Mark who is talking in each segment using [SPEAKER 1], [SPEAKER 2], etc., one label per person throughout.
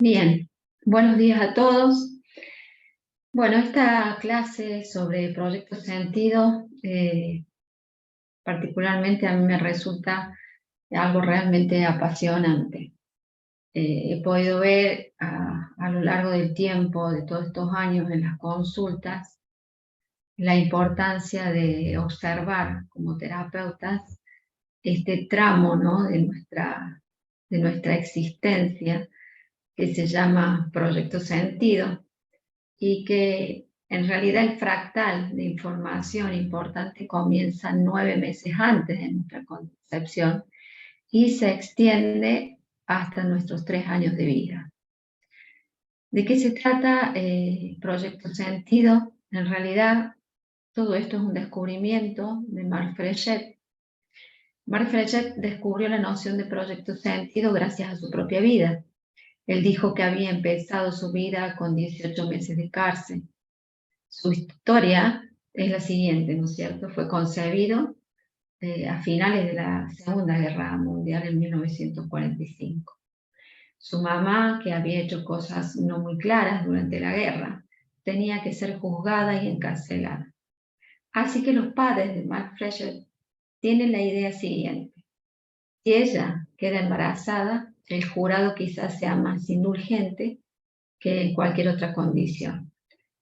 [SPEAKER 1] Bien, buenos días a todos. Bueno, esta clase sobre Proyecto Sentido, particularmente a mí me resulta algo realmente apasionante. He podido ver a lo largo del tiempo, de todos estos años en las consultas, la importancia de observar como terapeutas este tramo, ¿no?, de nuestra existencia que se llama Proyecto Sentido, y que en realidad el fractal de información importante comienza 9 meses antes de nuestra concepción y se extiende hasta nuestros 3 años de vida. ¿De qué se trata Proyecto Sentido? En realidad todo esto es un descubrimiento de Marc Frechet. Marc Frechet descubrió la noción de Proyecto Sentido gracias a su propia vida. Él dijo que había empezado su vida con 18 meses de cárcel. Su historia es la siguiente, ¿no es cierto? Fue concebido a finales de la Segunda Guerra Mundial en 1945. Su mamá, que había hecho cosas no muy claras durante la guerra, tenía que ser juzgada y encarcelada. Así que los padres de Marc Frechet tienen la idea siguiente: si ella queda embarazada, el jurado quizás sea más indulgente que en cualquier otra condición.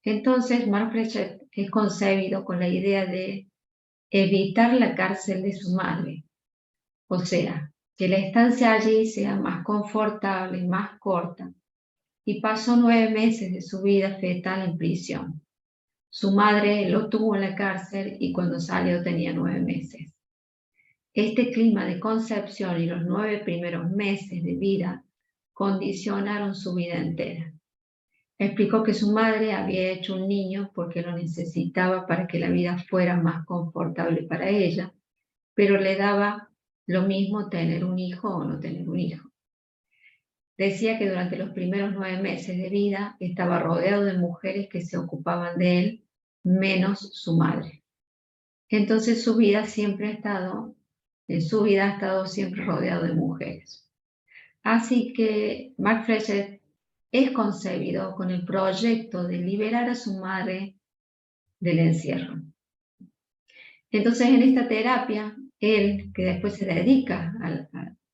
[SPEAKER 1] Entonces, Marc Frechet es concebido con la idea de evitar la cárcel de su madre, o sea, que la estancia allí sea más confortable, más corta, y pasó 9 meses de su vida fetal en prisión. Su madre lo tuvo en la cárcel y cuando salió tenía 9 meses. Este clima de concepción y los 9 primeros meses de vida condicionaron su vida entera. Explicó que su madre había hecho un niño porque lo necesitaba para que la vida fuera más confortable para ella, pero le daba lo mismo tener un hijo o no tener un hijo. Decía que durante los primeros 9 meses de vida estaba rodeado de mujeres que se ocupaban de él, menos su madre. Entonces su vida ha estado siempre rodeado de mujeres. Así que Marc Frechet es concebido con el proyecto de liberar a su madre del encierro. Entonces, en esta terapia, él, que después se dedica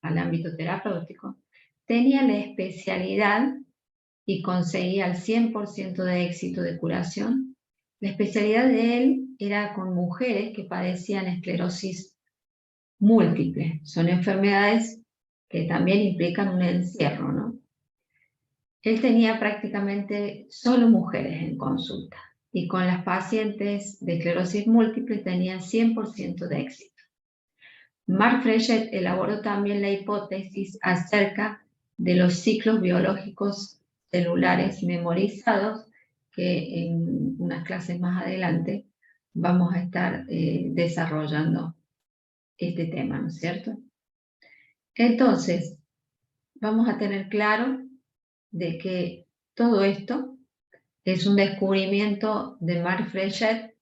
[SPEAKER 1] al ámbito terapéutico, tenía la especialidad y conseguía el 100% de éxito de curación. La especialidad de él era con mujeres que padecían esclerosis múltiple. Son enfermedades que también implican un encierro, ¿no? Él tenía prácticamente solo mujeres en consulta y con las pacientes de esclerosis múltiple tenía 100% de éxito. Marc Frechet elaboró también la hipótesis acerca de los ciclos biológicos celulares memorizados, que en unas clases más adelante vamos a estar desarrollando este tema, ¿no es cierto? Entonces, vamos a tener claro de que todo esto es un descubrimiento de Marc Frechet,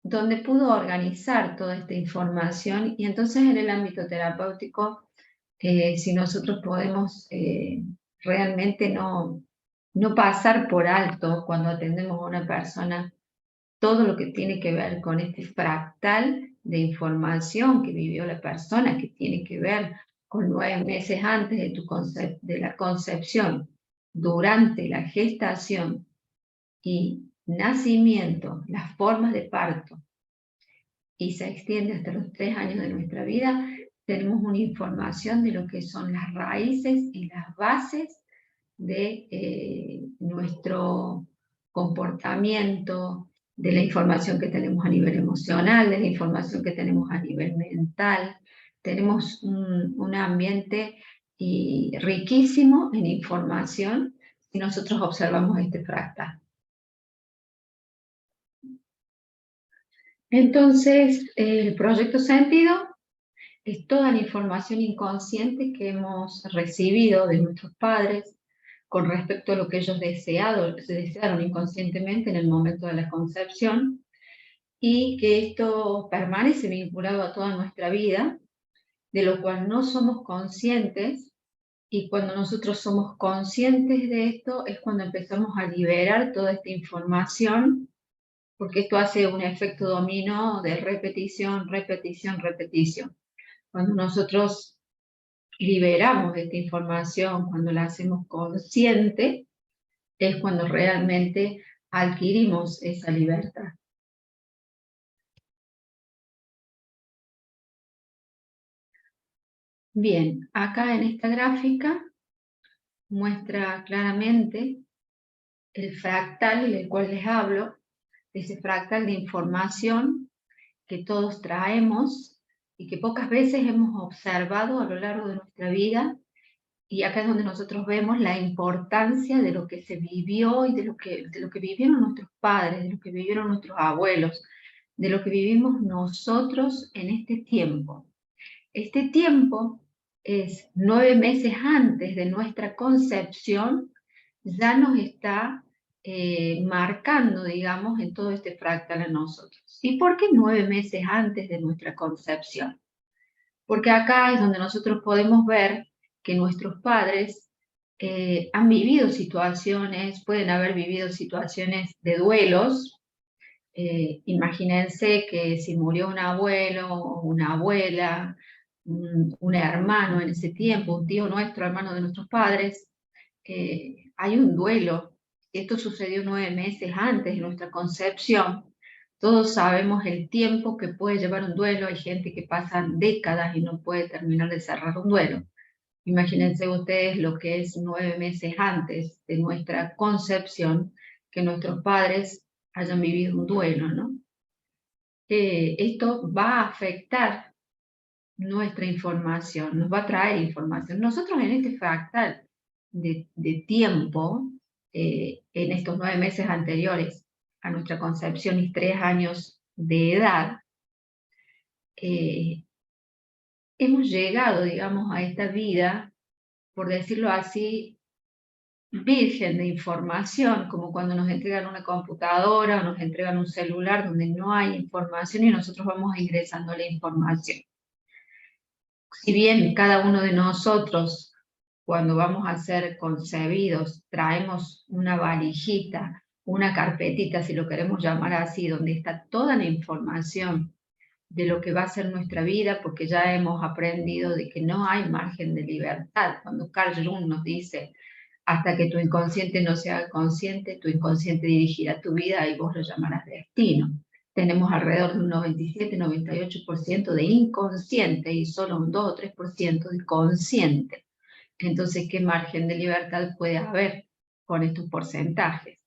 [SPEAKER 1] donde pudo organizar toda esta información, y entonces en el ámbito terapéutico, si nosotros podemos realmente no pasar por alto cuando atendemos a una persona todo lo que tiene que ver con este fractal de información que vivió la persona, que tiene que ver con 9 meses antes de la concepción, durante la gestación y nacimiento, las formas de parto, y se extiende hasta los 3 años de nuestra vida. Tenemos una información de lo que son las raíces y las bases de nuestro comportamiento, de la información que tenemos a nivel emocional, de la información que tenemos a nivel mental. Tenemos un ambiente riquísimo en información si nosotros observamos este fractal. Entonces, el proyecto sentido es toda la información inconsciente que hemos recibido de nuestros padres con respecto a lo que ellos desearon inconscientemente en el momento de la concepción, y que esto permanece vinculado a toda nuestra vida, de lo cual no somos conscientes Y cuando nosotros somos conscientes de esto, es cuando empezamos a liberar toda esta información, porque esto hace un efecto dominó de repetición, repetición, repetición. Cuando nosotros liberamos esta información, cuando la hacemos consciente, es cuando realmente adquirimos esa libertad. Bien, acá en esta gráfica muestra claramente el fractal del cual les hablo, ese fractal de información que todos traemos y que pocas veces hemos observado a lo largo de nuestra vida. Y acá es donde nosotros vemos la importancia de lo que se vivió y de lo que vivieron nuestros padres, de lo que vivieron nuestros abuelos, de lo que vivimos nosotros en este tiempo. Este tiempo es 9 meses antes de nuestra concepción, ya nos está marcando, digamos, en todo este fractal a nosotros. ¿Y por qué 9 meses antes de nuestra concepción? Porque acá es donde nosotros podemos ver que nuestros padres han vivido situaciones, pueden haber vivido situaciones de duelos. Imagínense que si murió un abuelo o una abuela, un hermano en ese tiempo, un tío nuestro, hermano de nuestros padres, hay un duelo. Esto sucedió 9 meses antes de nuestra concepción. Todos sabemos el tiempo que puede llevar un duelo. Hay gente que pasa décadas y no puede terminar de cerrar un duelo. Imagínense ustedes lo que es 9 meses antes de nuestra concepción, que nuestros padres hayan vivido un duelo, ¿no? Esto va a afectar nuestra información, nos va a traer información. Nosotros en este fractal de tiempo, en estos 9 meses anteriores a nuestra concepción y 3 años de edad, hemos llegado, digamos, a esta vida, por decirlo así, virgen de información, como cuando nos entregan una computadora o nos entregan un celular donde no hay información y nosotros vamos ingresando la información. Si bien cada uno de nosotros, cuando vamos a ser concebidos, traemos una valijita, una carpetita, si lo queremos llamar así, donde está toda la información de lo que va a ser nuestra vida, porque ya hemos aprendido de que no hay margen de libertad. Cuando Carl Jung nos dice, hasta que tu inconsciente no sea consciente, tu inconsciente dirigirá tu vida y vos lo llamarás destino. Tenemos alrededor de un 97-98% de inconsciente y solo un 2 o 3% de consciente. Entonces, ¿qué margen de libertad puede haber con estos porcentajes?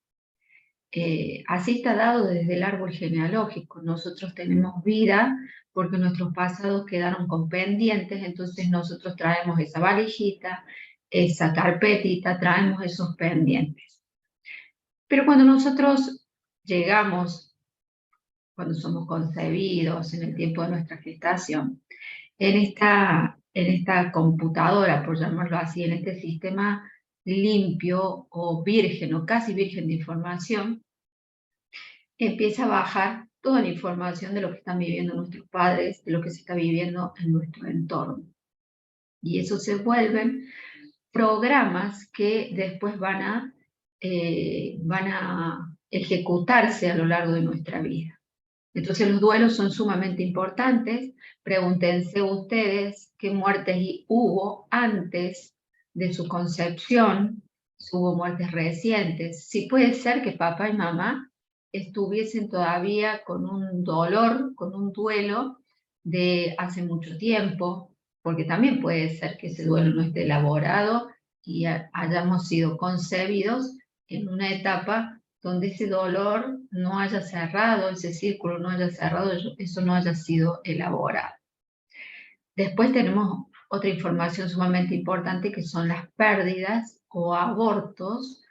[SPEAKER 1] Así está dado desde el árbol genealógico. Nosotros tenemos vida porque nuestros pasados quedaron con pendientes, entonces nosotros traemos esa valijita, esa carpetita, traemos esos pendientes. Pero cuando nosotros llegamos, cuando somos concebidos, en el tiempo de nuestra gestación, en esta computadora, por llamarlo así, en este sistema limpio o virgen o casi virgen de información, empieza a bajar toda la información de lo que están viviendo nuestros padres, de lo que se está viviendo en nuestro entorno. Y eso se vuelven programas que después van a ejecutarse a lo largo de nuestra vida. Entonces los duelos son sumamente importantes. Pregúntense ustedes qué muertes hubo antes de su concepción, hubo muertes recientes. Sí puede ser que papá y mamá estuviesen todavía con un dolor, con un duelo de hace mucho tiempo, porque también puede ser que ese duelo no esté elaborado y hayamos sido concebidos en una etapa donde ese dolor no haya cerrado, ese círculo no haya cerrado, eso no haya sido elaborado. Después tenemos otra información sumamente importante que son las pérdidas o abortos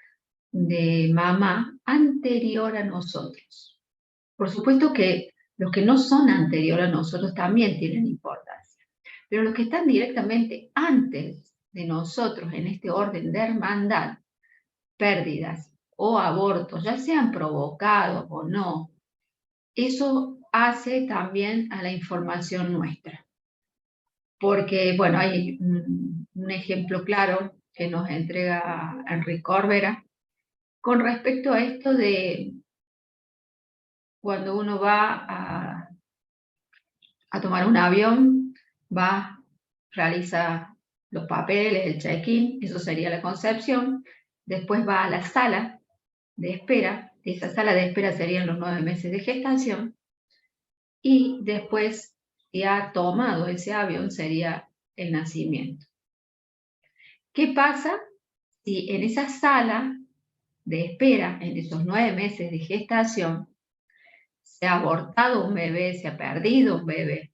[SPEAKER 1] de mamá anterior a nosotros. Por supuesto que los que no son anterior a nosotros también tienen importancia, pero los que están directamente antes de nosotros en este orden de hermandad, pérdidas o abortos, ya sean provocados o no, eso hace también a la información nuestra. Porque, bueno, hay un ejemplo claro que nos entrega Enrique Corbera con respecto a esto de cuando uno va a tomar un avión, va, realiza los papeles, el check-in, eso sería la concepción, después va a la sala de espera, esa sala de espera serían los 9 meses de gestación, y después, si ha tomado ese avión, sería el nacimiento. ¿Qué pasa si en esa sala de espera, en esos 9 meses de gestación, se ha abortado un bebé, se ha perdido un bebé?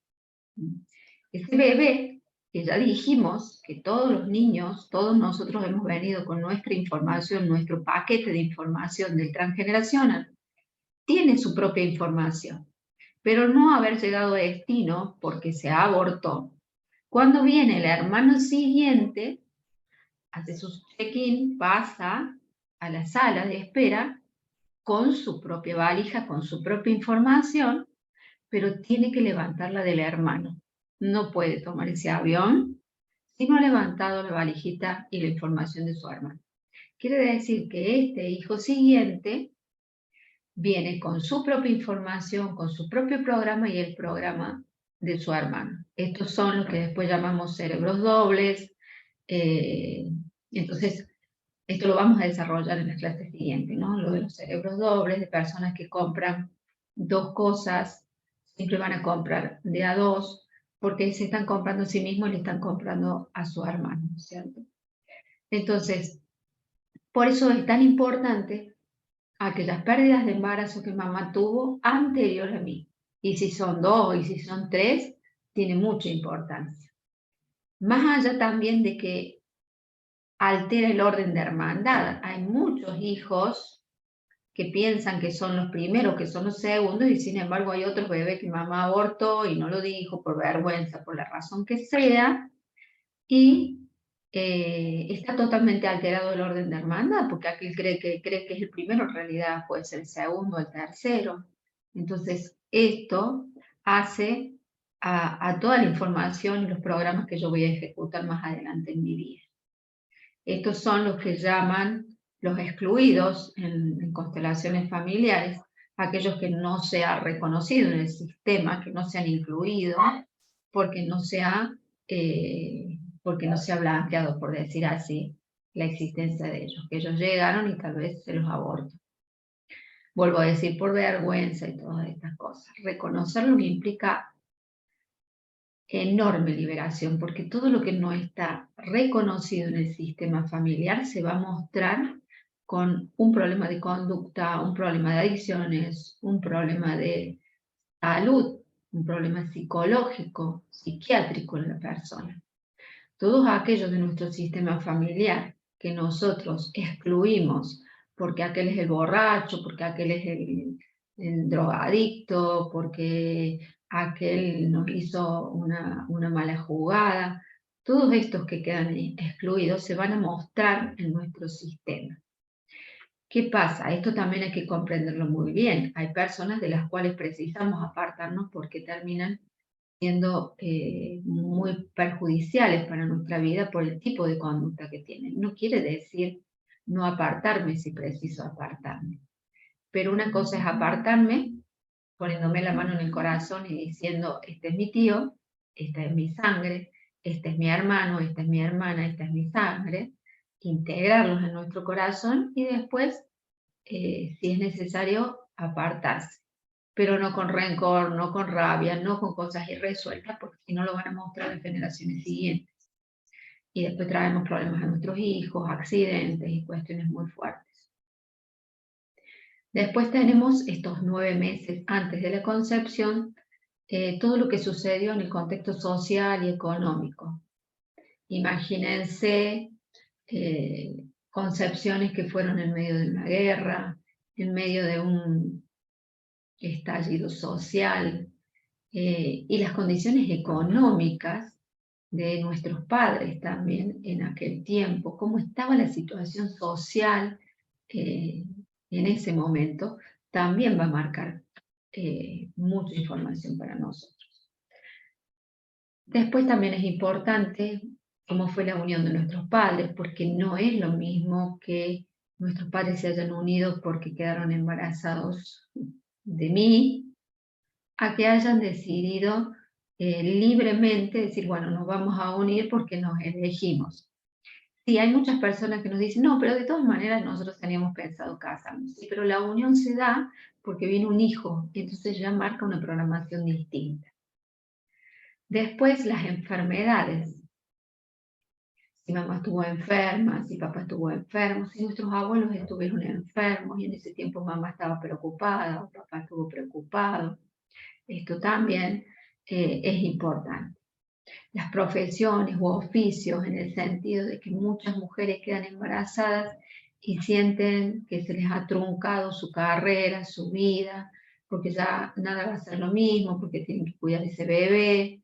[SPEAKER 1] Ese bebé, que ya dijimos que todos los niños, todos nosotros hemos venido con nuestra información, nuestro paquete de información del transgeneracional, tiene su propia información, pero no haber llegado a destino porque se abortó. Cuando viene el hermano siguiente, hace su check-in, pasa a la sala de espera con su propia valija, con su propia información, pero tiene que levantarla del hermano. No puede tomar ese avión si no ha levantado la valijita y la información de su hermano. Quiere decir que este hijo siguiente viene con su propia información, con su propio programa y el programa de su hermano. Estos son los que después llamamos cerebros dobles. Entonces, esto lo vamos a desarrollar en la clase siguiente, ¿no? Lo de los cerebros dobles, de personas que compran dos cosas, siempre van a comprar de a dos, porque se están comprando a sí mismos y le están comprando a su hermano, ¿cierto? Entonces, por eso es tan importante aquellas pérdidas de embarazo que mamá tuvo anterior a mí. Y si son 2 y si son 3, tiene mucha importancia. Más allá también de que altera el orden de hermandad. Hay muchos hijos que piensan que son los primeros, que son los segundos, y sin embargo hay otros bebés que mamá abortó y no lo dijo por vergüenza, por la razón que sea, y está totalmente alterado el orden de hermandad, porque aquel cree que es el primero, en realidad puede ser el segundo o el tercero. Entonces, esto hace a toda la información y los programas que yo voy a ejecutar más adelante en mi vida. Estos son los que llaman los excluidos en constelaciones familiares, aquellos que no se ha reconocido en el sistema, que no se han incluido, porque no se ha blanqueado, por decir así, la existencia de ellos, que ellos llegaron y tal vez se los abortan. Vuelvo a decir, por vergüenza y todas estas cosas. Reconocerlo implica enorme liberación, porque todo lo que no está reconocido en el sistema familiar se va a mostrar con un problema de conducta, un problema de adicciones, un problema de salud, un problema psicológico, psiquiátrico en la persona. Todos aquellos de nuestro sistema familiar que nosotros excluimos porque aquel es el borracho, porque aquel es el drogadicto, porque aquel nos hizo una mala jugada, todos estos que quedan excluidos se van a mostrar en nuestro sistema. ¿Qué pasa? Esto también hay que comprenderlo muy bien. Hay personas de las cuales precisamos apartarnos porque terminan siendo muy perjudiciales para nuestra vida por el tipo de conducta que tienen. No quiere decir no apartarme si preciso apartarme. Pero una cosa es apartarme poniéndome la mano en el corazón y diciendo, este es mi tío, esta es mi sangre, este es mi hermano, esta es mi hermana, esta es mi sangre, integrarlos en nuestro corazón y después, si es necesario, apartarse. Pero no con rencor, no con rabia, no con cosas irresueltas, porque si no lo van a mostrar en generaciones siguientes. Y después traemos problemas a nuestros hijos, accidentes y cuestiones muy fuertes. Después tenemos estos 9 meses antes de la concepción, todo lo que sucedió en el contexto social y económico. Imagínense concepciones que fueron en medio de una guerra, en medio de un estallido social, y las condiciones económicas de nuestros padres también en aquel tiempo, cómo estaba la situación social en ese momento, también va a marcar mucha información para nosotros. Después también es importante cómo fue la unión de nuestros padres, porque no es lo mismo que nuestros padres se hayan unido porque quedaron embarazados de mí, a que hayan decidido libremente decir, bueno, nos vamos a unir porque nos elegimos. Sí, hay muchas personas que nos dicen, no, pero de todas maneras nosotros teníamos pensado casarnos. Sí, pero la unión se da porque viene un hijo, y entonces ya marca una programación distinta. Después, las enfermedades. Si mamá estuvo enferma, si papá estuvo enfermo, si nuestros abuelos estuvieron enfermos y en ese tiempo mamá estaba preocupada o papá estuvo preocupado. Esto también es importante. Las profesiones u oficios, en el sentido de que muchas mujeres quedan embarazadas y sienten que se les ha truncado su carrera, su vida, porque ya nada va a ser lo mismo, porque tienen que cuidar ese bebé.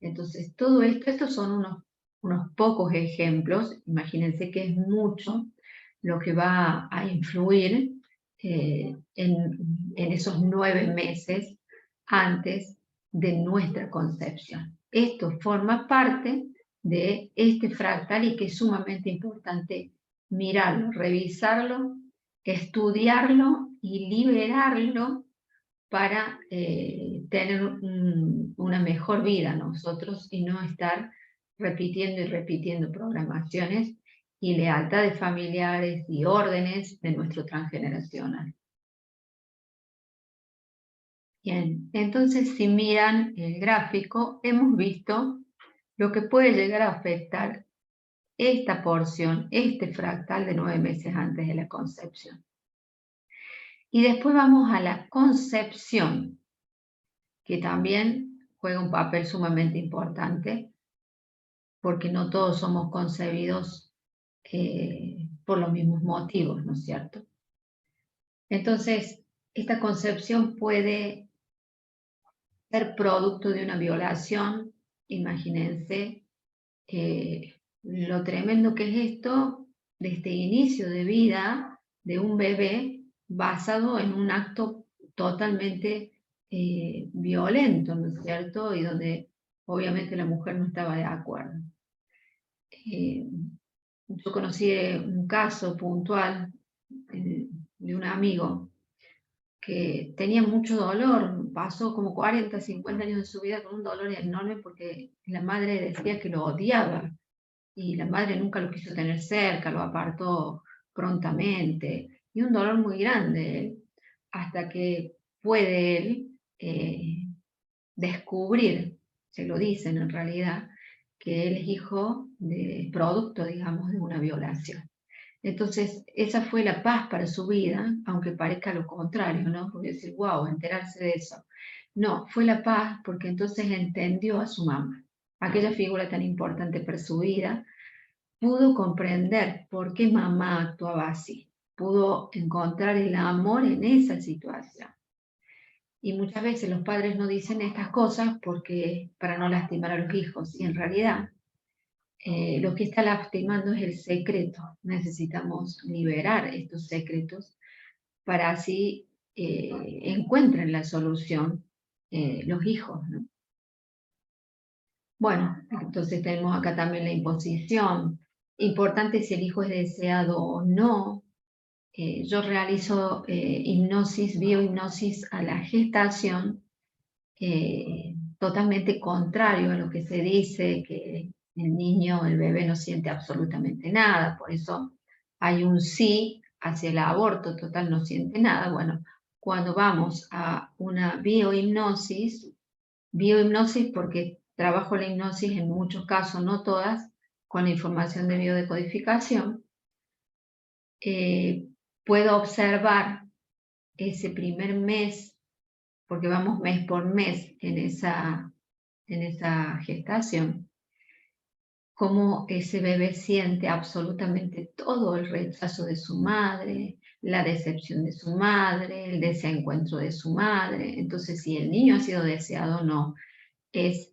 [SPEAKER 1] Entonces, todo esto, estos son unos pocos ejemplos, imagínense que es mucho lo que va a influir en esos 9 meses antes de nuestra concepción. Esto forma parte de este fractal y que es sumamente importante mirarlo, revisarlo, estudiarlo y liberarlo para tener una mejor vida nosotros y no estar repitiendo y repitiendo programaciones y lealtades familiares y órdenes de nuestro transgeneracional. Bien, entonces si miran el gráfico, hemos visto lo que puede llegar a afectar esta porción, este fractal de 9 meses antes de la concepción. Y después vamos a la concepción, que también juega un papel sumamente importante, porque no todos somos concebidos por los mismos motivos, ¿no es cierto? Entonces, esta concepción puede ser producto de una violación. Imagínense lo tremendo que es esto, de este inicio de vida de un bebé basado en un acto totalmente violento, ¿no es cierto? Y donde obviamente la mujer no estaba de acuerdo. Yo conocí un caso puntual de un amigo que tenía mucho dolor, pasó como 40, 50 años de su vida con un dolor enorme porque la madre decía que lo odiaba y la madre nunca lo quiso tener cerca, lo apartó prontamente y un dolor muy grande hasta que puede él descubrir, se lo dicen en realidad, que él es hijo de producto, digamos, de una violación. Entonces, esa fue la paz para su vida, aunque parezca lo contrario, ¿no? Porque decir, wow, enterarse de eso. No, fue la paz porque entonces entendió a su mamá, aquella figura tan importante para su vida, pudo comprender por qué mamá actuaba así, pudo encontrar el amor en esa situación. Y muchas veces los padres no dicen estas cosas porque para no lastimar a los hijos, y en realidad lo que está lastimando es el secreto. Necesitamos liberar estos secretos para así encuentren la solución los hijos, ¿no? Bueno, entonces tenemos acá también la imposición. Importante si el hijo es deseado o no. Yo realizo hipnosis, biohipnosis a la gestación, totalmente contrario a lo que se dice, que el niño, el bebé no siente absolutamente nada, por eso hay un sí hacia el aborto, total no siente nada. Bueno, cuando vamos a una biohipnosis porque trabajo la hipnosis en muchos casos, no todas, con la información de biodecodificación, puedo observar ese primer mes, porque vamos mes por mes en esa gestación, cómo ese bebé siente absolutamente todo el rechazo de su madre, la decepción de su madre, el desencuentro de su madre. Entonces, si el niño ha sido deseado o no, es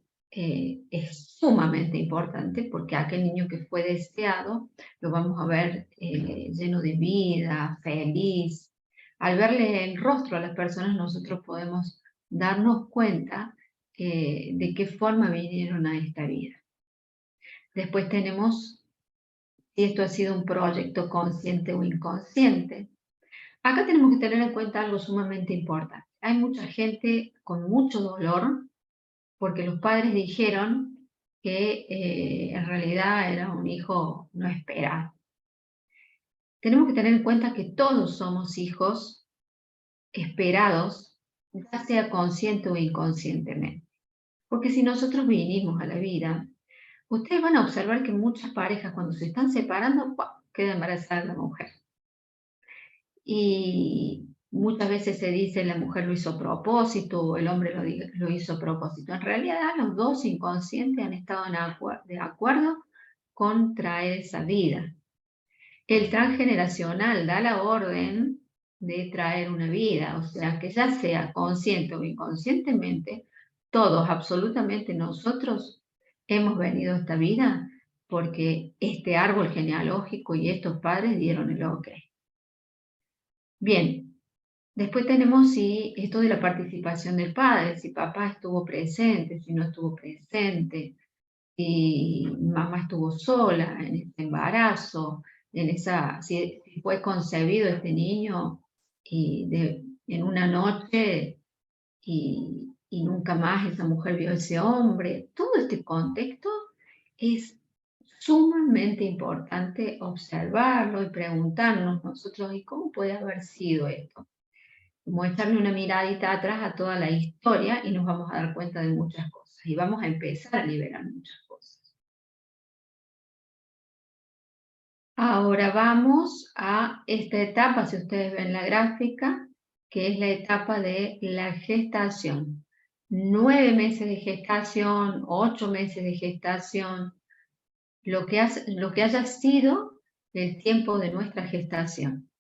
[SPEAKER 1] sumamente importante, porque aquel niño que fue deseado lo vamos a ver lleno de vida, feliz. Al verle el rostro a las personas, nosotros podemos darnos cuenta de qué forma vinieron a esta vida. Después tenemos si esto ha sido un proyecto consciente o inconsciente. Acá tenemos que tener en cuenta algo sumamente importante. Hay mucha gente con mucho dolor porque los padres dijeron que en realidad era un hijo no esperado. Tenemos que tener en cuenta que todos somos hijos esperados, ya sea consciente o inconscientemente. Porque si nosotros vinimos a la vida, ustedes van a observar que muchas parejas cuando se están separando, ¡pua!, queda embarazada la mujer. Y muchas veces se dice la mujer lo hizo a propósito o el hombre lo hizo a propósito. En realidad los dos inconscientes han estado de acuerdo con traer esa vida. El transgeneracional da la orden de traer una vida, o sea, que ya sea consciente o inconscientemente, todos, absolutamente nosotros, hemos venido a esta vida porque este árbol genealógico y estos padres dieron el ok. Bien, después tenemos si esto de la participación del padre, si papá estuvo presente, si no estuvo presente, si mamá estuvo sola en este embarazo, si fue concebido este niño en una noche y nunca más esa mujer vio a ese hombre. Todo este contexto es sumamente importante observarlo y preguntarnos nosotros, ¿y cómo puede haber sido esto? Como echarle una miradita atrás a toda la historia y nos vamos a dar cuenta de muchas cosas y vamos a empezar a liberar muchas cosas. Ahora vamos a esta etapa, si ustedes ven la gráfica, que es la etapa de la gestación. 9 meses de gestación, 8 meses de gestación, lo que haya sido el tiempo de nuestra gestación.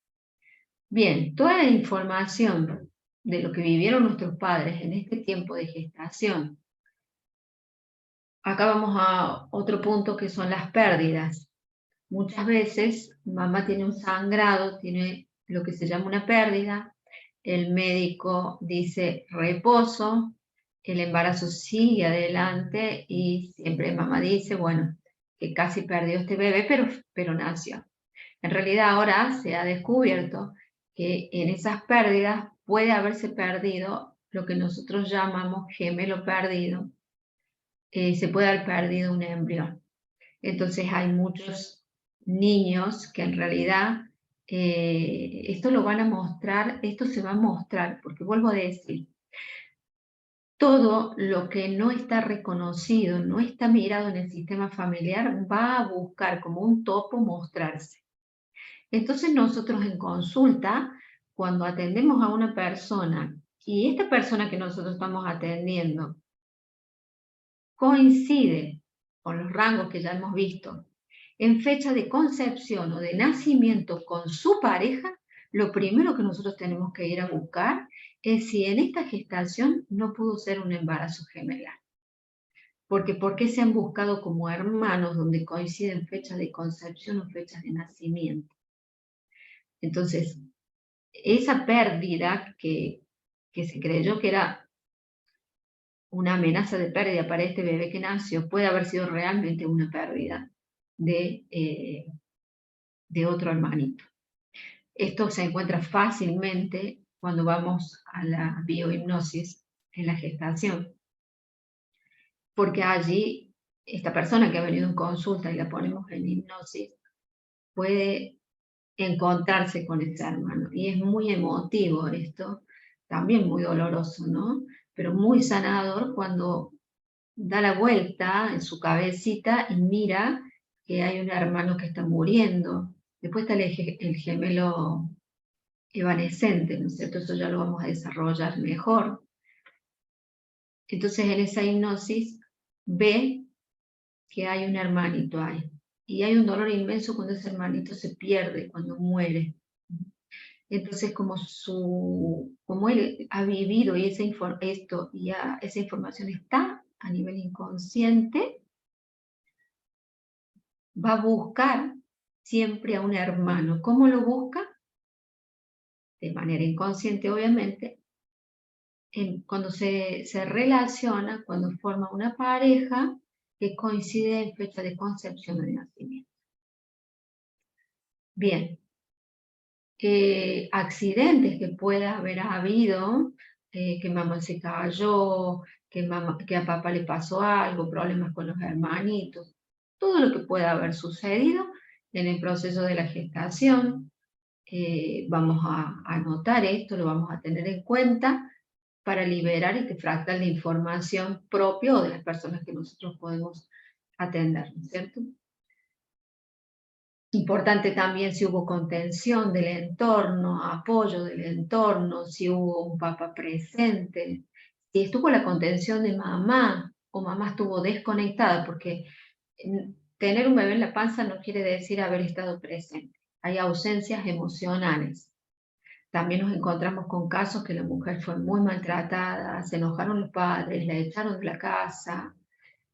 [SPEAKER 1] Bien, toda la información de lo que vivieron nuestros padres en este tiempo de gestación. Acá vamos a otro punto que son las pérdidas. Muchas veces mamá tiene un sangrado, tiene lo que se llama una pérdida, el médico dice reposo, el embarazo sigue adelante y siempre mamá dice, bueno, que casi perdió este bebé, pero nació. En realidad ahora se ha descubierto que en esas pérdidas puede haberse perdido lo que nosotros llamamos gemelo perdido, se puede haber perdido un embrión. Entonces hay muchos niños que en realidad esto lo van a mostrar, esto se va a mostrar, porque vuelvo a decir, todo lo que no está reconocido, no está mirado en el sistema familiar, va a buscar como un topo mostrarse. Entonces nosotros en consulta, cuando atendemos a una persona y esta persona que nosotros estamos atendiendo coincide con los rangos que ya hemos visto en fecha de concepción o de nacimiento con su pareja, lo primero que nosotros tenemos que ir a buscar es si en esta gestación no pudo ser un embarazo gemelar. Porque ¿por qué se han buscado como hermanos donde coinciden fechas de concepción o fechas de nacimiento? Entonces, esa pérdida que se creyó que era una amenaza de pérdida para este bebé que nació, puede haber sido realmente una pérdida de otro hermanito. Esto se encuentra fácilmente cuando vamos a la biohipnosis en la gestación, porque allí esta persona que ha venido en consulta y la ponemos en hipnosis puede encontrarse con ese hermano. Y es muy emotivo esto, también muy doloroso, ¿no? Pero muy sanador cuando da la vuelta en su cabecita y mira que hay un hermano que está muriendo. Después está el gemelo evanescente, ¿no es cierto? Eso ya lo vamos a desarrollar mejor. Entonces en esa hipnosis ve que hay un hermanito ahí. Y hay un dolor inmenso cuando ese hermanito se pierde, cuando muere. Entonces, como él ha vivido y esa información está a nivel inconsciente, va a buscar siempre a un hermano. ¿Cómo lo busca? De manera inconsciente, obviamente, cuando se relaciona, cuando forma una pareja, que coincide en fecha de concepción o de nacimiento. Bien, accidentes que pueda haber habido, que mamá se cayó, que a papá le pasó algo, problemas con los hermanitos, todo lo que pueda haber sucedido en el proceso de la gestación. Vamos a anotar esto, lo vamos a tener en cuenta para liberar este fractal de información propio de las personas que nosotros podemos atender, ¿no es cierto? Importante también si hubo contención del entorno, apoyo del entorno, si hubo un papá presente, si estuvo la contención de mamá o mamá estuvo desconectada, porque tener un bebé en la panza no quiere decir haber estado presente. Hay ausencias emocionales. También nos encontramos con casos que la mujer fue muy maltratada, se enojaron los padres, la echaron de la casa,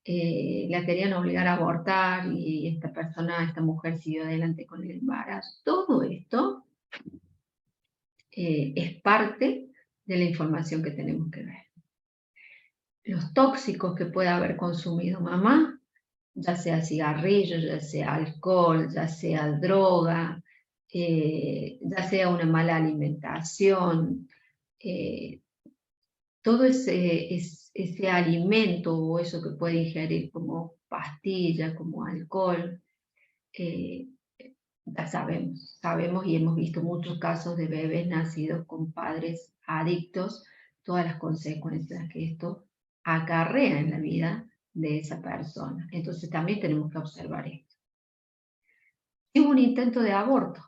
[SPEAKER 1] la querían obligar a abortar y esta mujer siguió adelante con el embarazo. Todo esto es parte de la información que tenemos que ver. Los tóxicos que puede haber consumido mamá, ya sea cigarrillo, ya sea alcohol, ya sea droga, ya sea una mala alimentación, todo ese alimento o eso que puede ingerir como pastilla, como alcohol, ya sabemos y hemos visto muchos casos de bebés nacidos con padres adictos, todas las consecuencias que esto acarrea en la vida de esa persona. Entonces también tenemos que observar esto. Si hubo un intento de aborto,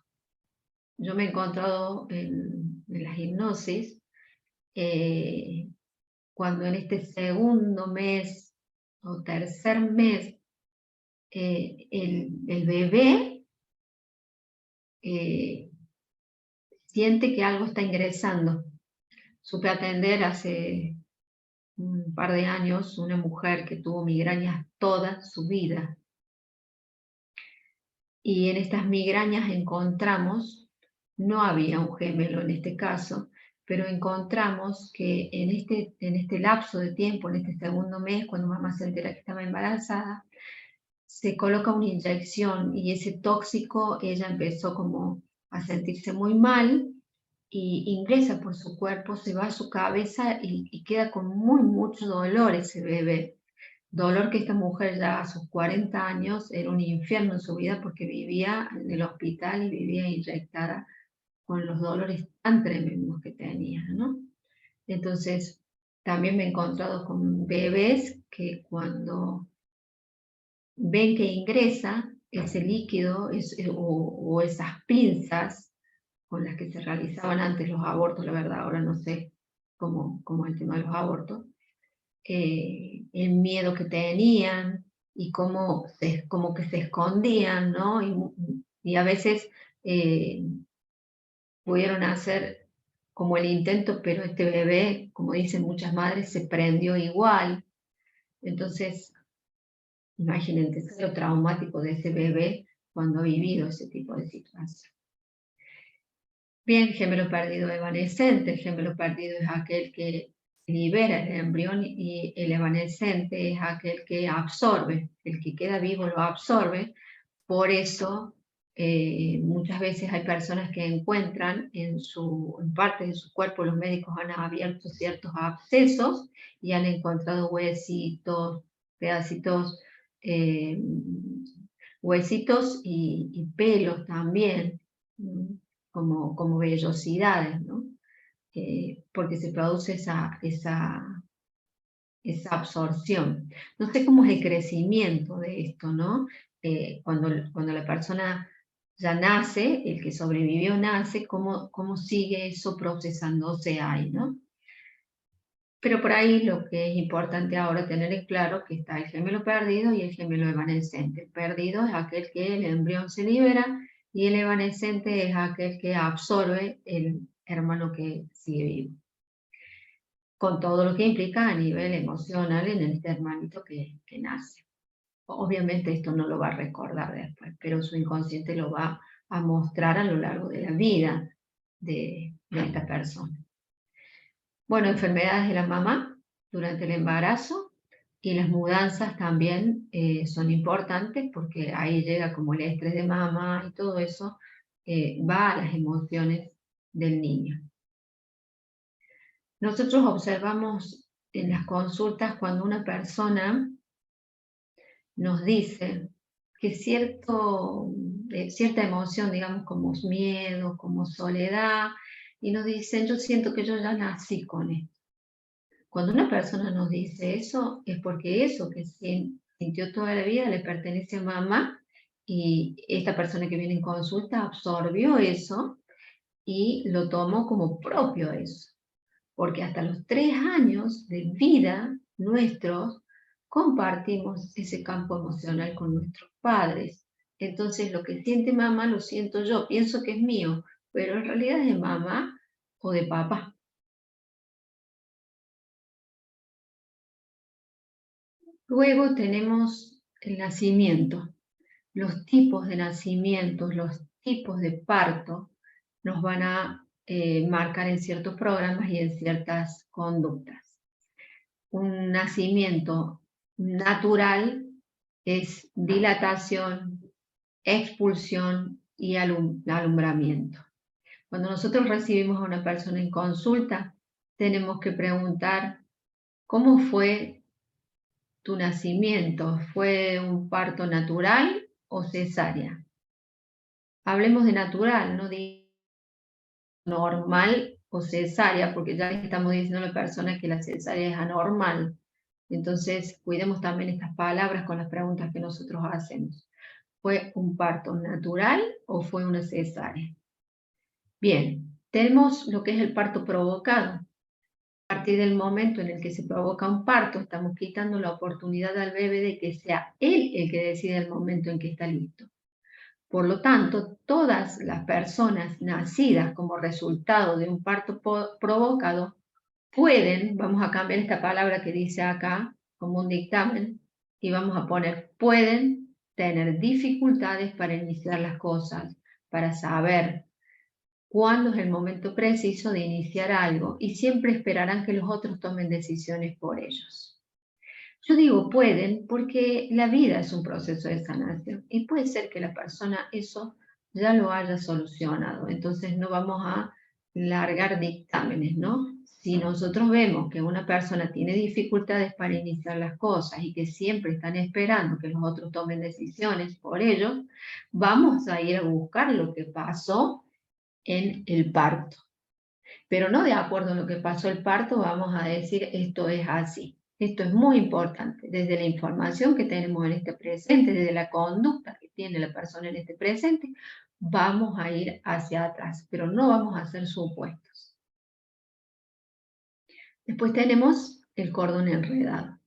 [SPEAKER 1] yo me he encontrado en la hipnosis, cuando en este segundo mes o tercer mes el bebé siente que algo está ingresando. Supe atender hace un par de años una mujer que tuvo migrañas toda su vida. Y en estas migrañas encontramos, no había un gemelo en este caso, pero encontramos que en este lapso de tiempo, en este segundo mes, cuando mamá se entera que estaba embarazada, se coloca una inyección y ese tóxico, ella empezó como a sentirse muy mal y ingresa por su cuerpo, se va a su cabeza y queda con mucho dolor ese bebé. Dolor que esta mujer ya a sus 40 años era un infierno en su vida porque vivía en el hospital y vivía inyectada con los dolores tan tremendos que tenía, ¿no? Entonces, también me he encontrado con bebés que cuando ven que ingresa ese líquido o esas pinzas con las que se realizaban antes los abortos, la verdad, ahora no sé cómo es el tema de los abortos, el miedo que tenían y como que se escondían, ¿no? Y a veces pudieron hacer como el intento, pero este bebé, como dicen muchas madres, se prendió igual. Entonces, imagínense lo traumático de ese bebé cuando ha vivido ese tipo de situación. Bien, gemelo perdido evanescente. El gemelo perdido es aquel que libera el embrión y el evanescente es aquel que absorbe. El que queda vivo lo absorbe. Por eso muchas veces hay personas que encuentran en parte de su cuerpo, los médicos han abierto ciertos abscesos y han encontrado huesitos, pedacitos, eh, huesitos y pelos también, como vellosidades, ¿no? Porque se produce esa absorción. No sé cómo es el crecimiento de esto, ¿no? Cuando la persona ya nace, el que sobrevivió nace, cómo sigue eso procesándose ahí, ¿no? Pero por ahí lo que es importante ahora tener en claro que está el gemelo perdido y el gemelo evanescente. El perdido es aquel que el embrión se libera y el evanescente es aquel que absorbe el hermano que sigue vivo, con todo lo que implica a nivel emocional en este hermanito que nace. Obviamente esto no lo va a recordar después, pero su inconsciente lo va a mostrar a lo largo de la vida de esta persona. Bueno, enfermedades de la mamá durante el embarazo. Y las mudanzas también son importantes porque ahí llega como el estrés de mamá y todo eso va a las emociones del niño. Nosotros observamos en las consultas cuando una persona nos dice que cierta emoción, digamos como miedo, como soledad, y nos dicen, yo siento que yo ya nací con esto. Cuando una persona nos dice eso, es porque eso que sintió toda la vida le pertenece a mamá, y esta persona que viene en consulta absorbió eso y lo tomó como propio eso. Porque hasta los 3 años de vida nuestros compartimos ese campo emocional con nuestros padres. Entonces lo que siente mamá lo siento yo, pienso que es mío, pero en realidad es de mamá o de papá. Luego tenemos el nacimiento. Los tipos de nacimientos, los tipos de parto nos van a marcar en ciertos programas y en ciertas conductas. Un nacimiento natural es dilatación, expulsión y alumbramiento. Cuando nosotros recibimos a una persona en consulta, tenemos que preguntar, ¿cómo fue tu nacimiento? ¿Fue un parto natural o cesárea? Hablemos de natural, no de normal o cesárea, porque ya le estamos diciendo a la persona que la cesárea es anormal. Entonces, cuidemos también estas palabras con las preguntas que nosotros hacemos. ¿Fue un parto natural o fue una cesárea? Bien, tenemos lo que es el parto provocado. A partir del momento en el que se provoca un parto, estamos quitando la oportunidad al bebé de que sea él el que decida el momento en que está listo. Por lo tanto, todas las personas nacidas como resultado de un parto provocado pueden, vamos a cambiar esta palabra que dice acá como un dictamen, y vamos a poner pueden tener dificultades para iniciar las cosas, para saber cuándo es el momento preciso de iniciar algo, y siempre esperarán que los otros tomen decisiones por ellos. Yo digo pueden porque la vida es un proceso de sanación y puede ser que la persona eso ya lo haya solucionado. Entonces no vamos a largar dictámenes, ¿no? Si nosotros vemos que una persona tiene dificultades para iniciar las cosas y que siempre están esperando que los otros tomen decisiones por ellos, vamos a ir a buscar lo que pasó en el parto. Pero no de acuerdo a lo que pasó el parto, vamos a decir esto es así. Esto es muy importante, desde la información que tenemos en este presente, desde la conducta que tiene la persona en este presente, vamos a ir hacia atrás, pero no vamos a hacer supuestos. Después tenemos el cordón enredado.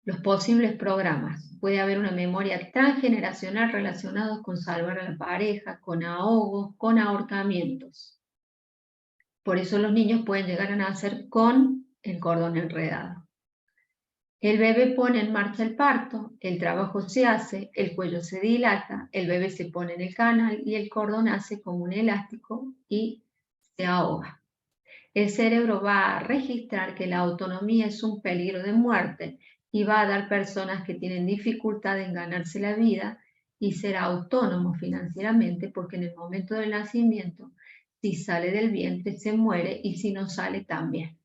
[SPEAKER 1] Los posibles programas. Puede haber una memoria transgeneracional relacionada con salvar a la pareja, con ahogos, con ahorcamientos. Por eso los niños pueden llegar a nacer con el cordón enredado. El bebé pone en marcha el parto, el trabajo se hace, el cuello se dilata, el bebé se pone en el canal y el cordón hace como un elástico y se ahoga. El cerebro va a registrar que la autonomía es un peligro de muerte y va a dar personas que tienen dificultad en ganarse la vida y ser autónomos financieramente, porque en el momento del nacimiento, si sale del vientre se muere y si no sale también.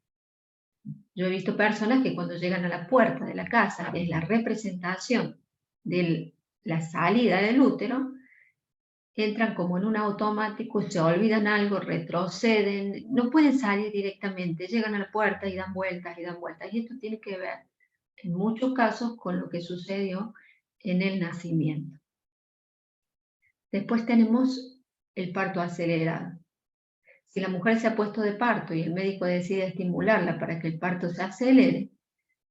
[SPEAKER 1] Yo he visto personas que cuando llegan a la puerta de la casa, que es la representación de la salida del útero, entran como en un automático, se olvidan algo, retroceden, no pueden salir directamente, llegan a la puerta y dan vueltas y dan vueltas. Y esto tiene que ver, en muchos casos, con lo que sucedió en el nacimiento. Después tenemos el parto acelerado. Si la mujer se ha puesto de parto y el médico decide estimularla para que el parto se acelere,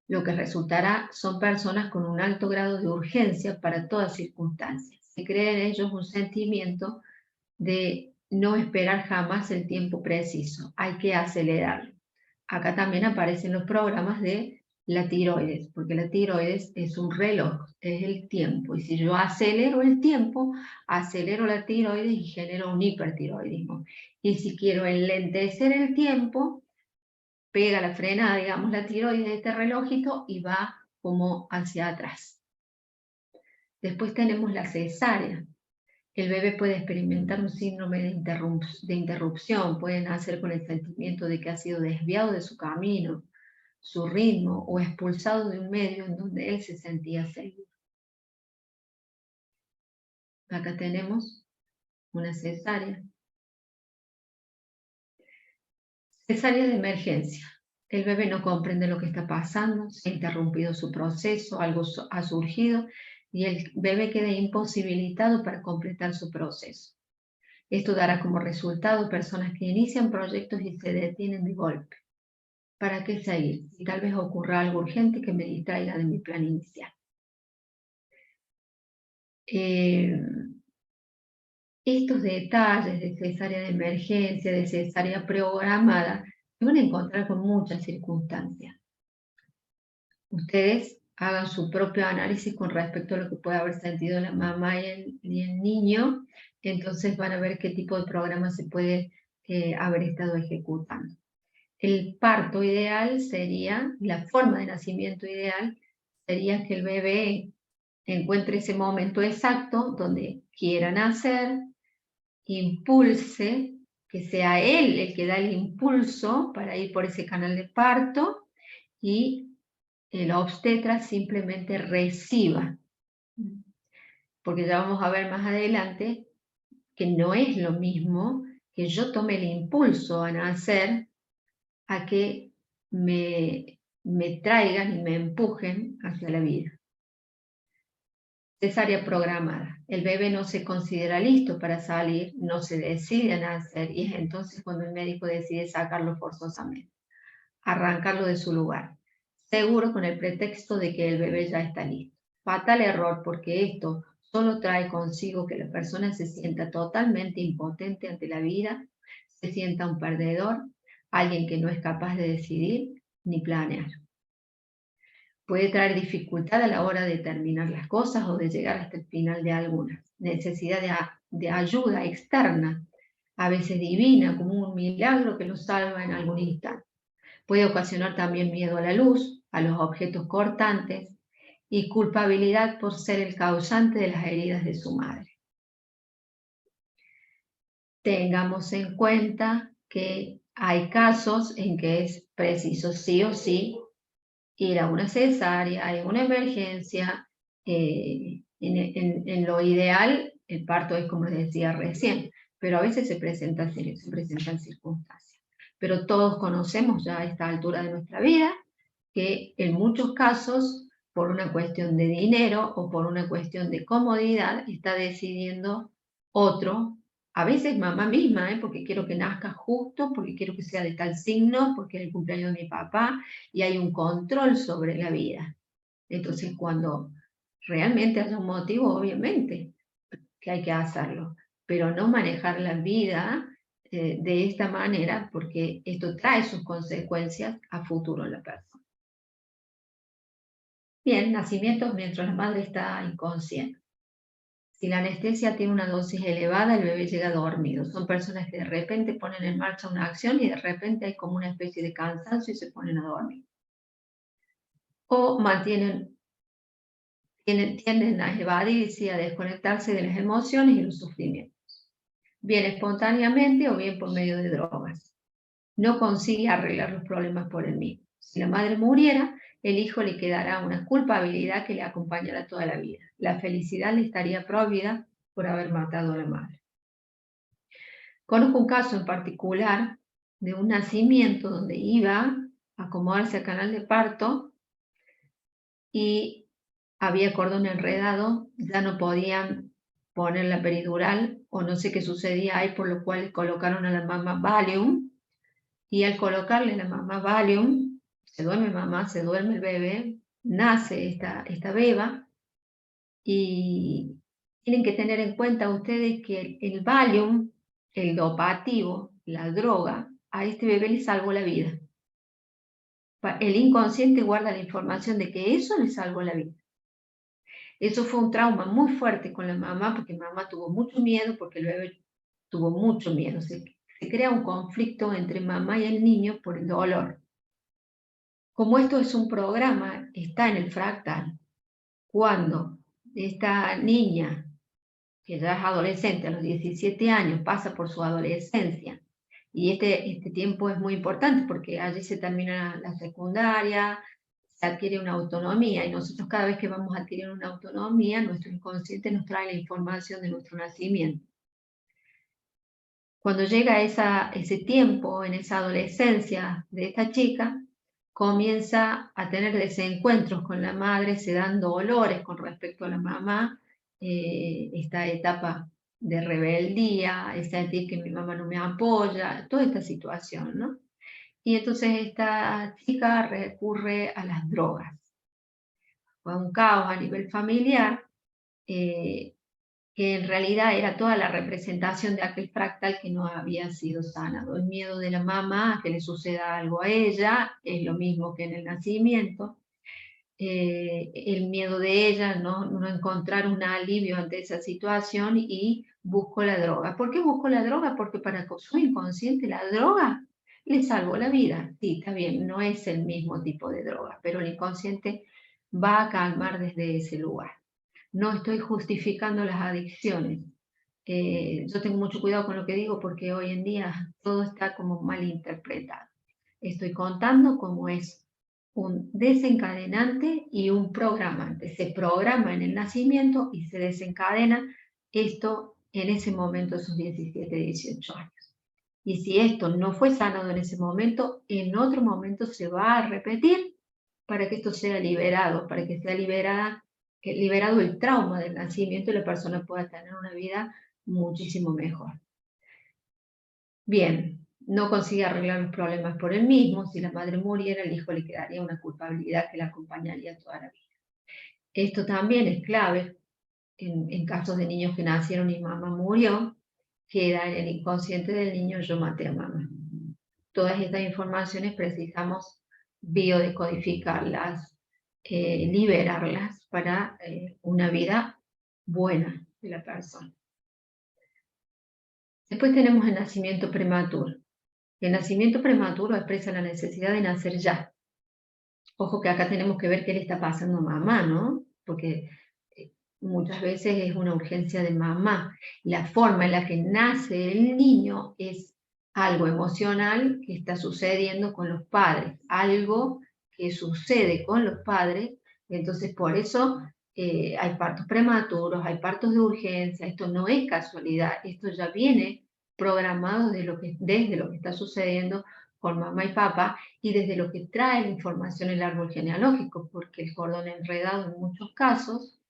[SPEAKER 1] lo que resultará son personas con un alto grado de urgencia para todas circunstancias. Se crea en ellos un sentimiento de no esperar jamás el tiempo preciso, hay que acelerarlo. Acá también aparecen los programas de la tiroides, porque la tiroides es un reloj, es el tiempo, y si yo acelero el tiempo, acelero la tiroides y genero un hipertiroidismo. Y si quiero enlentecer el tiempo, pega la frenada, digamos, la tiroides de este relojito y va como hacia atrás. Después tenemos la cesárea. El bebé puede experimentar un síndrome de interrupción, puede nacer con el sentimiento de que ha sido desviado de su camino, su ritmo o expulsado de un medio en donde él se sentía seguro. Acá tenemos una cesárea. Cesárea de emergencia. El bebé no comprende lo que está pasando, se ha interrumpido su proceso, algo ha surgido y el bebé queda imposibilitado para completar su proceso. Esto dará como resultado personas que inician proyectos y se detienen de golpe. ¿Para qué seguir? Si tal vez ocurra algo urgente que me distraiga de mi plan inicial. Estos detalles de cesárea de emergencia, de cesárea programada, se van a encontrar con muchas circunstancias. Ustedes hagan su propio análisis con respecto a lo que puede haber sentido la mamá y el niño, entonces van a ver qué tipo de programa se puede haber estado ejecutando. El parto ideal sería, la forma de nacimiento ideal, sería que el bebé encuentre ese momento exacto donde quiera nacer, impulse, que sea él el que da el impulso para ir por ese canal de parto y el obstetra simplemente reciba. Porque ya vamos a ver más adelante que no es lo mismo que yo tome el impulso a nacer a que me traigan y me empujen hacia la vida. Cesárea programada. El bebé no se considera listo para salir, no se decide a nacer y es entonces cuando el médico decide sacarlo forzosamente, arrancarlo de su lugar, seguro con el pretexto de que el bebé ya está listo. Fatal error, porque esto solo trae consigo que la persona se sienta totalmente impotente ante la vida, se sienta un perdedor, alguien que no es capaz de decidir ni planear. Puede traer dificultad a la hora de terminar las cosas o de llegar hasta el final de algunas. Necesidad de ayuda externa, a veces divina, como un milagro que lo salva en algún instante. Puede ocasionar también miedo a la luz, a los objetos cortantes y culpabilidad por ser el causante de las heridas de su madre. Tengamos en cuenta que hay casos en que es preciso sí o sí ir a una cesárea, en una emergencia. En lo ideal, el parto es como les decía recién, pero a veces se presentan circunstancias. Pero todos conocemos ya a esta altura de nuestra vida que en muchos casos, por una cuestión de dinero o por una cuestión de comodidad, está decidiendo otro, a veces mamá misma, porque quiero que nazca justo, porque quiero que sea de tal signo, porque es el cumpleaños de mi papá, y hay un control sobre la vida. Entonces, cuando realmente haya un motivo, obviamente que hay que hacerlo, pero no manejar la vida de esta manera, porque esto trae sus consecuencias a futuro en la persona. Bien, nacimientos mientras la madre está inconsciente. Si la anestesia tiene una dosis elevada, el bebé llega dormido. Son personas que de repente ponen en marcha una acción y de repente hay como una especie de cansancio y se ponen a dormir. O tienden a evadirse y a desconectarse de las emociones y los sufrimientos. Bien espontáneamente o bien por medio de drogas. No consigue arreglar los problemas por él mismo. Si la madre muriera, el hijo le quedará una culpabilidad que le acompañará toda la vida. La felicidad le estaría prohibida por haber matado a la madre. Conozco un caso en particular de un nacimiento donde iba a acomodarse al canal de parto y había cordón enredado, ya no podían poner la peridural o no sé qué sucedía ahí, por lo cual colocaron a la mamá Valium y al colocarle a la mamá Valium, se duerme mamá, se duerme el bebé, nace esta beba y tienen que tener en cuenta ustedes que el Valium, el dopativo, la droga, a este bebé le salvó la vida. El inconsciente guarda la información de que eso le salvó la vida. Eso fue un trauma muy fuerte con la mamá, porque mamá tuvo mucho miedo, porque el bebé tuvo mucho miedo. Se crea un conflicto entre mamá y el niño por el dolor. Como esto es un programa, está en el fractal. Cuando esta niña, que ya es adolescente a los 17 años, pasa por su adolescencia, y este tiempo es muy importante porque allí se termina la secundaria, se adquiere una autonomía, y nosotros cada vez que vamos a adquirir una autonomía, nuestro inconsciente nos trae la información de nuestro nacimiento. Cuando llega ese tiempo, en esa adolescencia de esta chica, comienza a tener desencuentros con la madre, se dan dolores con respecto a la mamá, esta etapa de rebeldía, es sentir que mi mamá no me apoya, toda esta situación, ¿no? Y entonces esta chica recurre a las drogas. Fue un caos a nivel familiar, eh, que en realidad era toda la representación de aquel fractal que no había sido sanado. El miedo de la mamá a que le suceda algo a ella es lo mismo que en el nacimiento. El miedo de ella, no encontrar un alivio ante esa situación, y busco la droga. ¿Por qué busco la droga? Porque para su inconsciente la droga le salvó la vida. Sí, está bien, no es el mismo tipo de droga, pero el inconsciente va a calmar desde ese lugar. No estoy justificando las adicciones. Yo tengo mucho cuidado con lo que digo porque hoy en día todo está como mal interpretado. Estoy contando cómo es un desencadenante y un programante. Se programa en el nacimiento y se desencadena esto en ese momento, sus 17, 18 años. Y si esto no fue sanado en ese momento, en otro momento se va a repetir para que esto sea liberado, para que sea liberado el trauma del nacimiento y la persona pueda tener una vida muchísimo mejor. Bien, no consigue arreglar los problemas por él mismo. Si la madre muriera, el hijo le quedaría una culpabilidad que la acompañaría toda la vida. Esto también es clave en casos de niños que nacieron y mamá murió, queda en el inconsciente del niño: yo maté a mamá. Todas estas informaciones precisamos biodecodificarlas, liberarlas para una vida buena de la persona. Después tenemos el nacimiento prematuro. El nacimiento prematuro expresa la necesidad de nacer ya. Ojo que acá tenemos que ver qué le está pasando a mamá, ¿no? Porque muchas veces es una urgencia de mamá. La forma en la que nace el niño es algo emocional que está sucediendo con los padres, algo que sucede con los padres, entonces por eso hay partos prematuros, hay partos de urgencia. Esto no es casualidad, esto ya viene programado desde lo que está sucediendo con mamá y papá, y desde lo que trae la información el árbol genealógico, porque el cordón enredado en muchos casos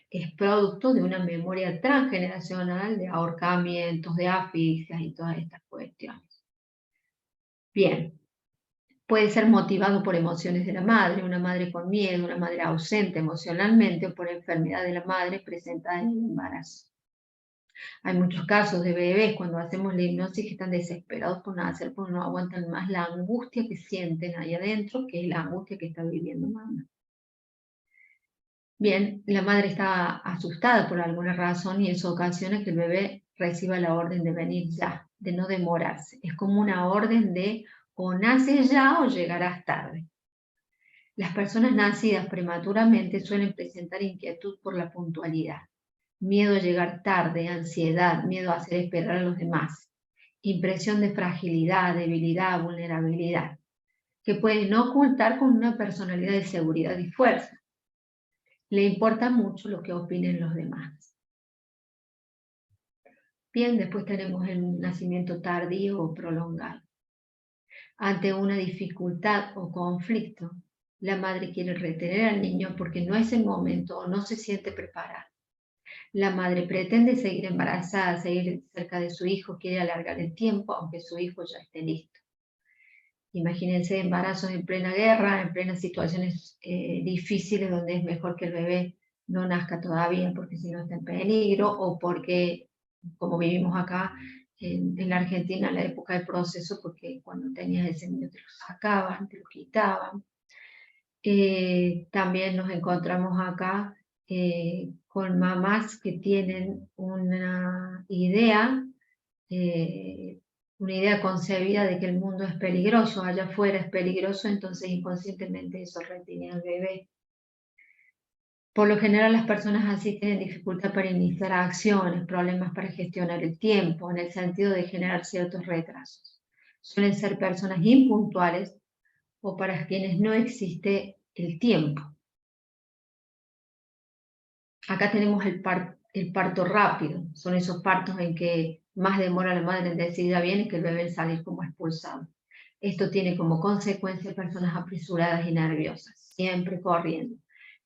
[SPEAKER 1] es producto de una memoria transgeneracional de ahorcamientos, de asfixias y todas estas cuestiones. Bien, puede ser motivado por emociones de la madre, una madre con miedo, una madre ausente emocionalmente, o por enfermedad de la madre presentada en el embarazo. Hay muchos casos de bebés cuando hacemos la hipnosis que están desesperados por nacer porque no aguantan más la angustia que sienten ahí adentro, que es la angustia que está viviendo mamá. Bien, la madre está asustada por alguna razón y eso ocasiona que el bebé reciba la orden de venir ya, de no demorarse. Es como una orden de o naces ya o llegarás tarde. Las personas nacidas prematuramente suelen presentar inquietud por la puntualidad, miedo a llegar tarde, ansiedad, miedo a hacer esperar a los demás, impresión de fragilidad, debilidad, vulnerabilidad, que pueden ocultar con una personalidad de seguridad y fuerza. Le importa mucho lo que opinen los demás. Bien, después tenemos el nacimiento tardío o prolongado. Ante una dificultad o conflicto, la madre quiere retener al niño porque no es el momento o no se siente preparada. La madre pretende seguir embarazada, seguir cerca de su hijo, quiere alargar el tiempo aunque su hijo ya esté listo. Imagínense embarazos en plena guerra, en plenas situaciones difíciles, donde es mejor que el bebé no nazca todavía porque si no está en peligro, o porque, como vivimos acá en la Argentina, en la época del proceso, porque cuando tenías ese niño te lo sacaban, te lo quitaban. También nos encontramos acá con mamás que tienen una idea una idea concebida de que el mundo es peligroso, allá afuera es peligroso, entonces inconscientemente eso retiene al bebé. Por lo general las personas así tienen dificultad para iniciar acciones, problemas para gestionar el tiempo, en el sentido de generar ciertos retrasos. Suelen ser personas impuntuales o para quienes no existe el tiempo. Acá tenemos el parto rápido, son esos partos en que más demora la madre en decidir bien y que el bebé en salir como expulsado. Esto tiene como consecuencia personas apresuradas y nerviosas, siempre corriendo.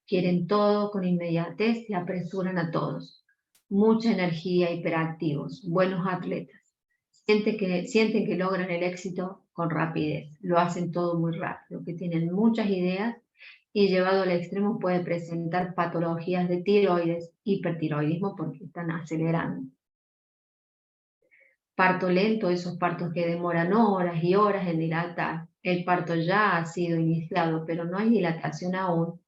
[SPEAKER 1] Quieren todo con inmediatez y apresuran a todos. Mucha energía, hiperactivos, buenos atletas. Sienten que logran el éxito con rapidez. Lo hacen todo muy rápido, que tienen muchas ideas y llevado al extremo puede presentar patologías de tiroides, hipertiroidismo porque están acelerando. Parto lento, esos partos que demoran horas y horas en dilatar. El parto ya ha sido iniciado, pero no hay dilatación aún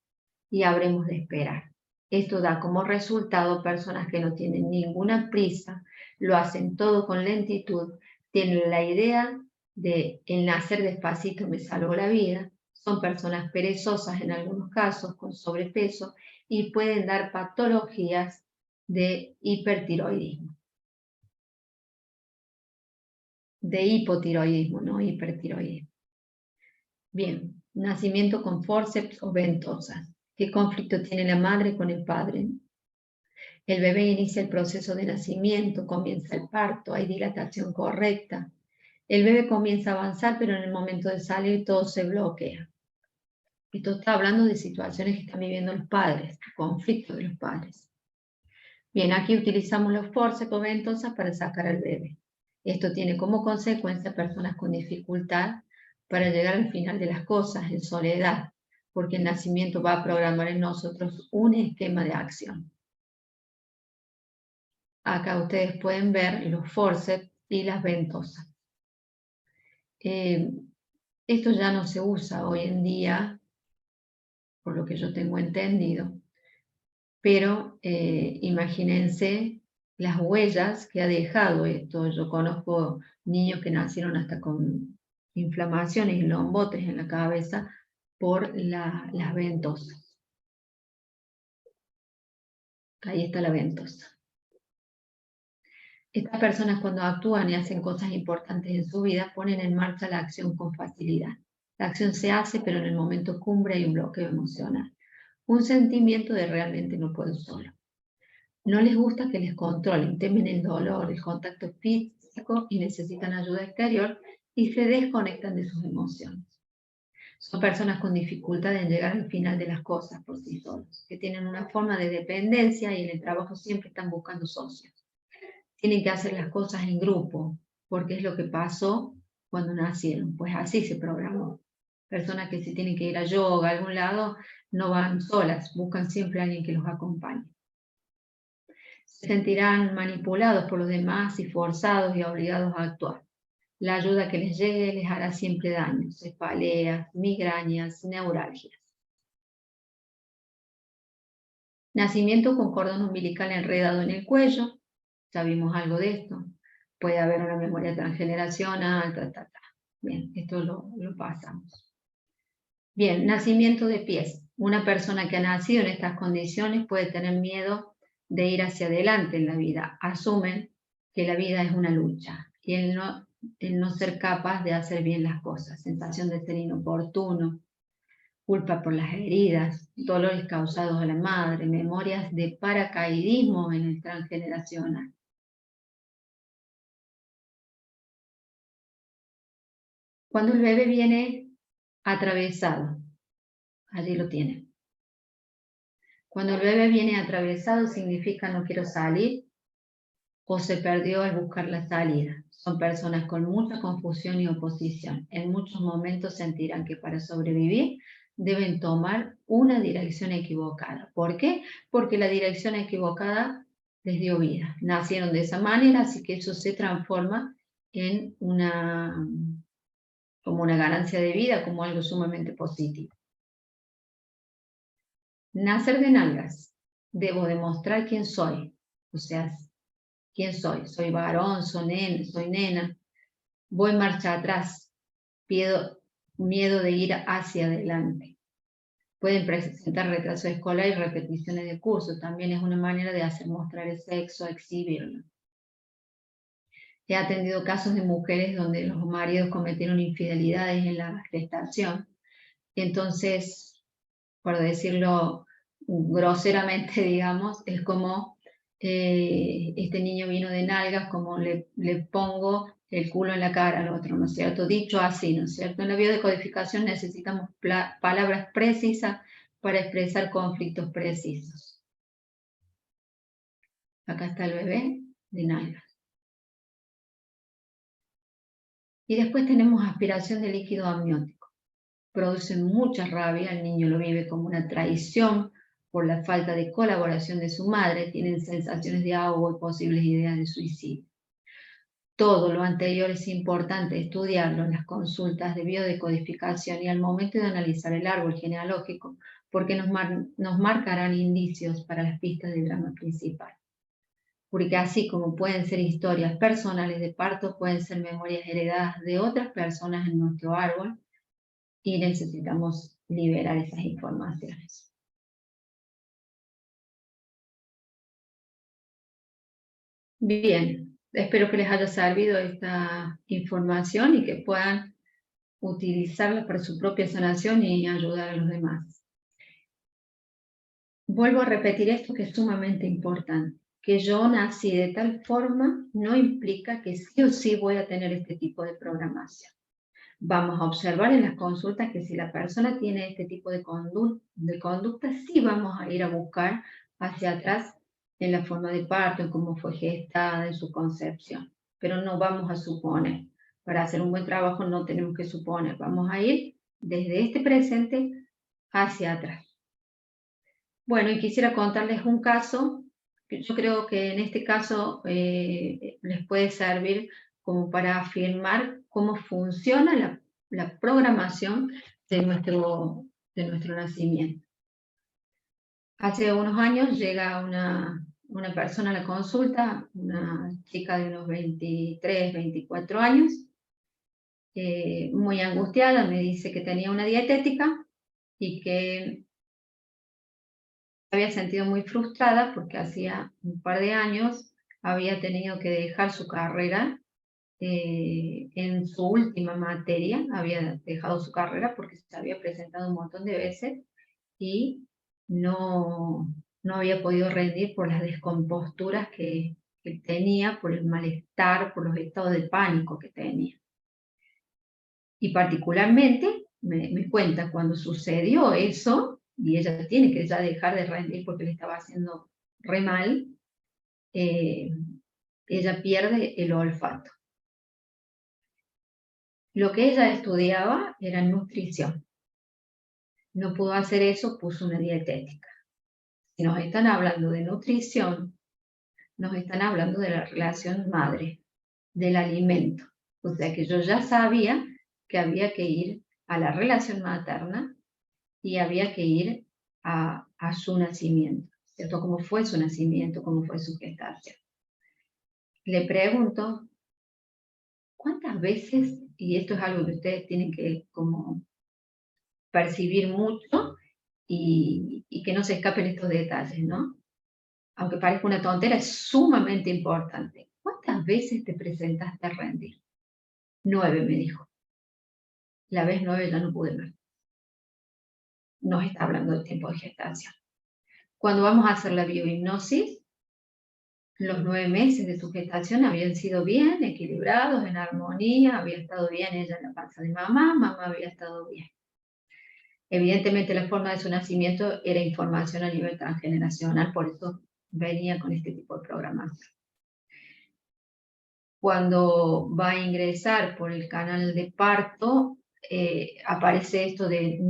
[SPEAKER 1] y habremos de esperar. Esto da como resultado personas que no tienen ninguna prisa, lo hacen todo con lentitud, tienen la idea de el nacer despacito me salvó la vida, son personas perezosas en algunos casos, con sobrepeso, y pueden dar patologías de hipertiroidismo. De hipotiroidismo, no hipertiroidismo. Bien, nacimiento con fórceps o ventosas. ¿Qué conflicto tiene la madre con el padre? El bebé inicia el proceso de nacimiento, comienza el parto, hay dilatación correcta. El bebé comienza a avanzar, pero en el momento de salir todo se bloquea. Esto está hablando de situaciones que están viviendo los padres, conflictos de los padres. Bien, aquí utilizamos los forceps o ventosas para sacar al bebé. Esto tiene como consecuencia personas con dificultad para llegar al final de las cosas en soledad, porque el nacimiento va a programar en nosotros un esquema de acción. Acá ustedes pueden ver los forceps y las ventosas. Esto ya no se usa hoy en día, por lo que yo tengo entendido, pero imagínense las huellas que ha dejado esto. Yo conozco niños que nacieron hasta con inflamaciones y lombotes en la cabeza por las ventosas. Ahí está la ventosa. Estas personas cuando actúan y hacen cosas importantes en su vida ponen en marcha la acción con facilidad. La acción se hace, pero en el momento cumbre hay un bloqueo emocional. Un sentimiento de realmente no puedo solo. No les gusta que les controlen, temen el dolor, el contacto físico y necesitan ayuda exterior y se desconectan de sus emociones. Son personas con dificultad en llegar al final de las cosas por sí solos, que tienen una forma de dependencia y en el trabajo siempre están buscando socios. Tienen que hacer las cosas en grupo, porque es lo que pasó cuando nacieron, pues así se programó. Personas que si tienen que ir a yoga a algún lado, no van solas, buscan siempre a alguien que los acompañe. Se sentirán manipulados por los demás y forzados y obligados a actuar. La ayuda que les llegue les hará siempre daño, cefaleas, migrañas, neuralgias. Nacimiento con cordón umbilical enredado en el cuello, ya vimos algo de esto. Puede haber una memoria transgeneracional, Bien, esto lo pasamos. Bien, nacimiento de pies. Una persona que ha nacido en estas condiciones puede tener miedo de ir hacia adelante en la vida. Asumen que la vida es una lucha y el no ser capaz de hacer bien las cosas. Sensación de ser inoportuno, culpa por las heridas, dolores causados a la madre, memorias de paracaidismo en el transgeneracional. Cuando el bebé viene atravesado, allí lo tienen. Cuando el bebé viene atravesado significa no quiero salir o se perdió al buscar la salida. Son personas con mucha confusión y oposición. En muchos momentos sentirán que para sobrevivir deben tomar una dirección equivocada. ¿Por qué? Porque la dirección equivocada les dio vida. Nacieron de esa manera, así que eso se transforma en como una ganancia de vida, como algo sumamente positivo. Nacer de nalgas. Debo demostrar quién soy. O sea, ¿quién soy? ¿Soy varón? ¿Soy nena? voy marcha atrás, miedo de ir hacia adelante. Pueden presentar retraso escolar y repeticiones de curso. También es una manera de hacer mostrar el sexo, exhibirlo. He atendido casos de mujeres donde los maridos cometieron infidelidades en la gestación. Entonces, por decirlo groseramente, digamos, es como este niño vino de nalgas, como le pongo el culo en la cara al otro, ¿no es cierto? Dicho así, ¿no es cierto? En la biodecodificación necesitamos palabras precisas para expresar conflictos precisos. Acá está el bebé de nalgas. Y después tenemos aspiración de líquido amniótico. Produce mucha rabia, el niño lo vive como una traición por la falta de colaboración de su madre, tienen sensaciones de ahogo y posibles ideas de suicidio. Todo lo anterior es importante estudiarlo en las consultas de biodecodificación y al momento de analizar el árbol genealógico, porque nos marcarán indicios para las pistas del drama principal. Porque así como pueden ser historias personales de parto, pueden ser memorias heredadas de otras personas en nuestro árbol y necesitamos liberar esas informaciones. Bien, espero que les haya servido esta información y que puedan utilizarla para su propia sanación y ayudar a los demás. Vuelvo a repetir esto que es sumamente importante. Que yo nací de tal forma no implica que sí o sí voy a tener este tipo de programación. Vamos a observar en las consultas que si la persona tiene este tipo de conducta, sí vamos a ir a buscar hacia atrás en la forma de parto, en cómo fue gestada, en su concepción. Pero no vamos a suponer. Para hacer un buen trabajo no tenemos que suponer. Vamos a ir desde este presente hacia atrás. Bueno, y quisiera contarles un caso, que yo creo que en este caso les puede servir como para afirmar cómo funciona la programación de nuestro nacimiento. Hace unos años llega una persona a la consulta, una chica de unos 23, 24 años, muy angustiada, me dice que tenía una dietética y que había sentido muy frustrada porque hacía un par de años había tenido que dejar su carrera en su última materia, había dejado su carrera porque se había presentado un montón de veces y no había podido rendir por las descomposturas que tenía, por el malestar, por los estados de pánico que tenía. Y particularmente me cuenta cuando sucedió eso, y ella tiene que ya dejar de rendir porque le estaba haciendo re mal, ella pierde el olfato. Lo que ella estudiaba era nutrición. No pudo hacer eso, puso una dietética. Si nos están hablando de nutrición, nos están hablando de la relación madre, del alimento. O sea que yo ya sabía que había que ir a la relación materna y había que ir a su nacimiento, ¿cierto? ¿Cómo fue su nacimiento? ¿Cómo fue su gestación? Le pregunto, ¿cuántas veces, y esto es algo que ustedes tienen que como percibir mucho y que no se escapen estos detalles, ¿no? Aunque parezca una tontera, es sumamente importante. ¿Cuántas veces te presentaste a rendir? 9, me dijo. La vez 9 ya no pude más. Nos está hablando del tiempo de gestación. Cuando vamos a hacer la biohipnosis, los 9 meses de su gestación habían sido bien, equilibrados, en armonía, había estado bien ella en la panza de mamá, mamá había estado bien. Evidentemente la forma de su nacimiento era información a nivel transgeneracional, por eso venía con este tipo de programación. Cuando va a ingresar por el canal de parto, aparece esto de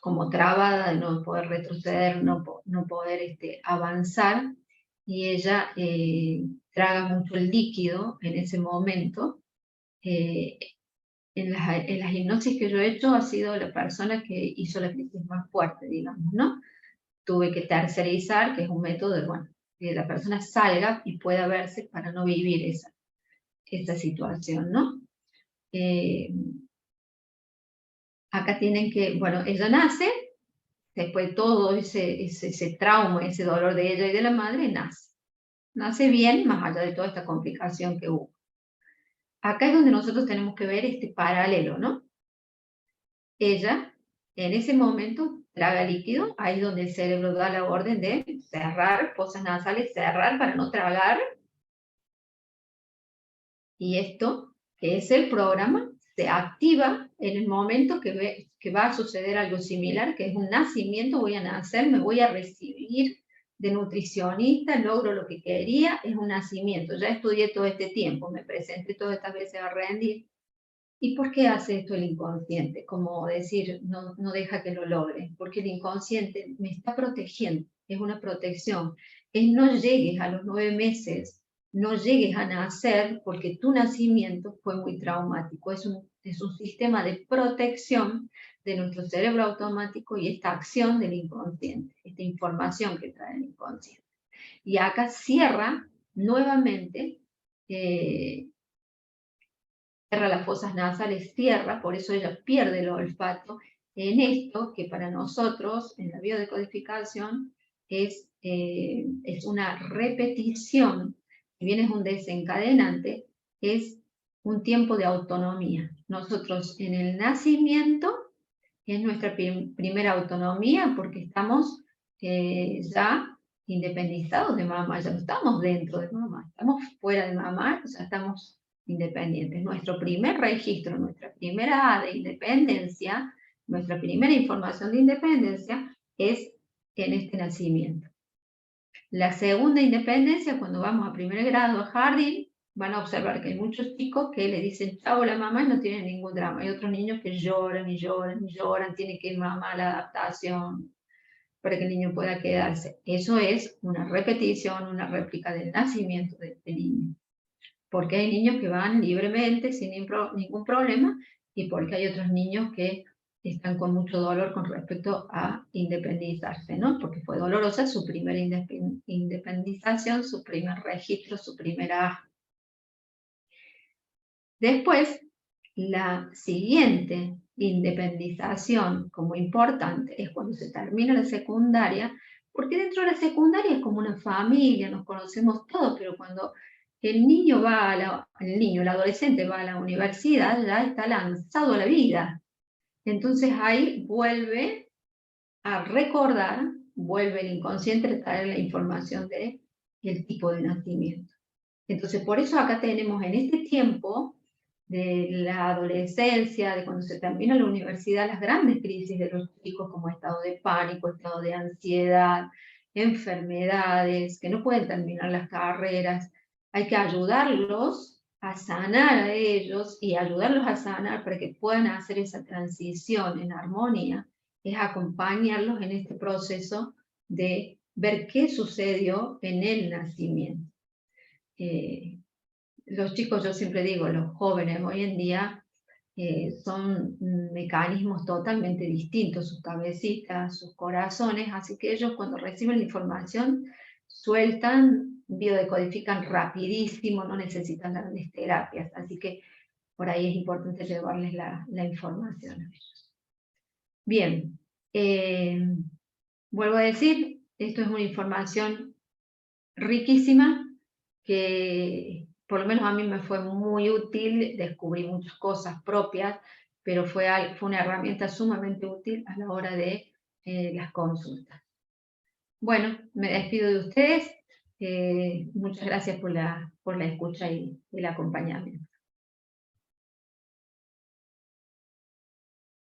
[SPEAKER 1] como trabada, de no poder retroceder, no poder avanzar, y ella traga mucho el líquido en ese momento. En las hipnosis que yo he hecho ha sido la persona que hizo la crisis más fuerte, digamos, ¿no? Tuve que tercerizar, que es un método de, bueno, que la persona salga y pueda verse para no vivir esa situación, ¿no? acá tienen que, bueno, ella nace, después de todo ese trauma, ese dolor de ella y de la madre, nace bien, más allá de toda esta complicación que hubo. Acá es donde nosotros tenemos que ver este paralelo, ¿no? Ella, en ese momento, traga líquido, ahí es donde el cerebro da la orden de cerrar, fosas nasales, cerrar para no tragar. Y esto, que es el programa, se activa en el momento que va a suceder algo similar, que es un nacimiento, voy a nacer, me voy a recibir de nutricionista, logro lo que quería, es un nacimiento. Ya estudié todo este tiempo, me presenté todas estas veces a rendir. ¿Y por qué hace esto el inconsciente? Como decir, no deja que lo logre, porque el inconsciente me está protegiendo, es una protección. Es no llegues a los 9 meses, no llegues a nacer, porque tu nacimiento fue muy traumático. Es un sistema de protección de nuestro cerebro automático y esta acción del inconsciente, esta información que trae el inconsciente. Y acá cierra nuevamente, cierra las fosas nasales, cierra, por eso ella pierde el olfato en esto que para nosotros, en la biodecodificación, es una repetición, si bien es un desencadenante, es un tiempo de autonomía. Nosotros en el nacimiento es nuestra primera autonomía porque estamos ya independizados de mamá, ya no estamos dentro de mamá, estamos fuera de mamá, ya estamos independientes. Nuestro primer registro, nuestra primera A de independencia, nuestra primera información de independencia es en este nacimiento. La segunda independencia, cuando vamos a primer grado, a jardín, van a observar que hay muchos chicos que le dicen chao a la mamá y no tienen ningún drama. Hay otros niños que lloran y lloran y lloran, tiene que ir mamá a la adaptación para que el niño pueda quedarse. Eso es una repetición, una réplica del nacimiento del niño. Porque hay niños que van libremente, sin ningún problema, y porque hay otros niños que están con mucho dolor con respecto a independizarse, ¿no? Porque fue dolorosa su primera independización, su primer registro, su primera. Después, la siguiente independización como importante es cuando se termina la secundaria, porque dentro de la secundaria es como una familia, nos conocemos todos, pero cuando el niño el adolescente va a la universidad, ya está lanzado a la vida. Entonces ahí vuelve a recordar, vuelve el inconsciente a traer la información del tipo de nacimiento. Entonces, por eso acá tenemos en este tiempo de la adolescencia, de cuando se termina la universidad, las grandes crisis de los chicos como estado de pánico, estado de ansiedad, enfermedades, que no pueden terminar las carreras. Hay que ayudarlos a sanar a ellos y ayudarlos a sanar para que puedan hacer esa transición en armonía, es acompañarlos en este proceso de ver qué sucedió en el nacimiento. Los chicos, yo siempre digo, los jóvenes hoy en día son mecanismos totalmente distintos, sus cabecitas, sus corazones, así que ellos cuando reciben la información sueltan, biodecodifican rapidísimo, no necesitan grandes terapias, así que por ahí es importante llevarles la información a ellos. Bien, vuelvo a decir, esto es una información riquísima que por lo menos a mí me fue muy útil, descubrí muchas cosas propias, pero fue una herramienta sumamente útil a la hora de las consultas. Bueno, me despido de ustedes. Muchas gracias por la escucha y el acompañamiento.